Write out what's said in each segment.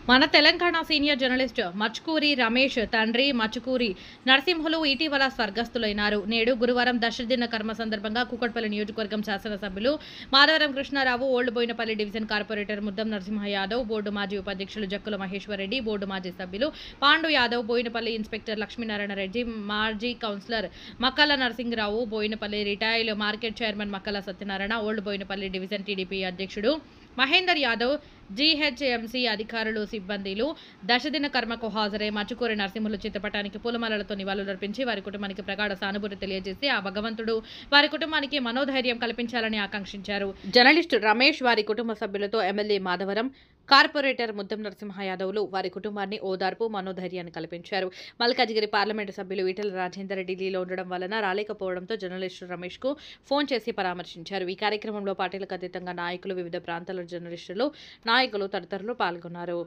మన Telangana senior journalist మచ్కూరి Ramesh తండ్రి మచ్కూరి నరసింహులు ఇటీవల స్వర్గస్థులైనారు. నేడు గురువారం దశదిన కర్మ సందర్భంగా కూకట్పల్లి నియోజకవర్గం శాసనసభ్యులు Madhavaram Krishna Rao, old Bowenpally division corporator Muddam Narasimha Yadav, board మాజీ ఉపాధ్యక్షులు జక్కుల మహేశ్వరరెడ్డి, బోర్డు మాజీ సభ్యులు పాండు యాదవ్, బోయినపల్లి ఇన్స్పెక్టర్ లక్ష్మీనారాయణ రెడ్డి, మాజీ councillor Makkala Narasimha Rao, Bowenpally retail market chairman Makkala Satyanarayana, old Bowenpally division TDP అధ్యక్షుడు మహేందర్ యాదవ్, జీహెచ్ఎంసీ అధికారులు, సిబ్బందిలు దశదిన కర్మకు హాజరై మచ్చుకూరి నరసింహులు చిత్రపటానికి పూలమాలలతో నివాళులర్పించి వారి కుటుంబానికి ప్రగాఢ సానుభూతి తెలియజేసి ఆ భగవంతుడు వారి కుటుంబానికి మనోధైర్యం కల్పించాలని ఆకాంక్షించారు. జర్నలిస్టు రమేష్ వారి కుటుంబ సభ్యులతో ఎమ్మెల్యే మాధవరం, కార్పొరేటర్ ముద్దం నరసింహ యాదవ్లు వారి కుటుంబాన్ని ఓదార్పు, మనోధైర్యాన్ని కల్పించారు. మల్కాజిగిరి పార్లమెంటు సభ్యులు ఈటెల రాజేందర్ ఢిల్లీలో ఉండడం వలన రాలేకపోవడంతో జర్నలిస్టు రమేష్ కు ఫోన్ చేసి పరామర్శించారు. ఈ కార్యక్రమంలో పార్టీలకు అతీతంగా నాయకులు, వివిధ ప్రాంతాల జర్నలిస్టులు, నాయకులు తదితరులు పాల్గొన్నారు.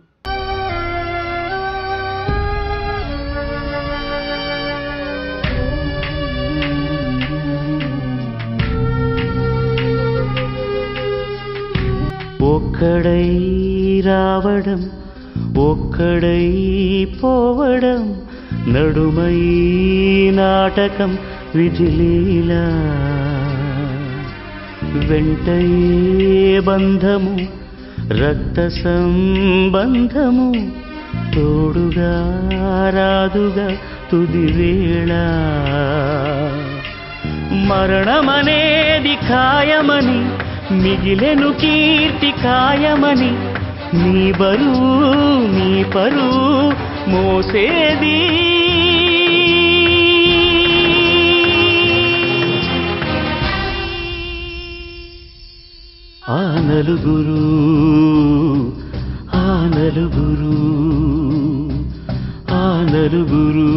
ఒక్కడై రావడం, ఒక్కడై పోవడం, నడుమై నాటకం విజిలీలా, వెంటయే బంధము రక్త సంబంధము, తోడుగా రాదుగా తుదివేళ, మరణమనేది ఖాయమని మిగిలెను కీర్తి కాయమని, నీ బరువు నీ పరువు మోసేది ఆ నలుగురు, ఆ నలుగురు, ఆ నలుగురు.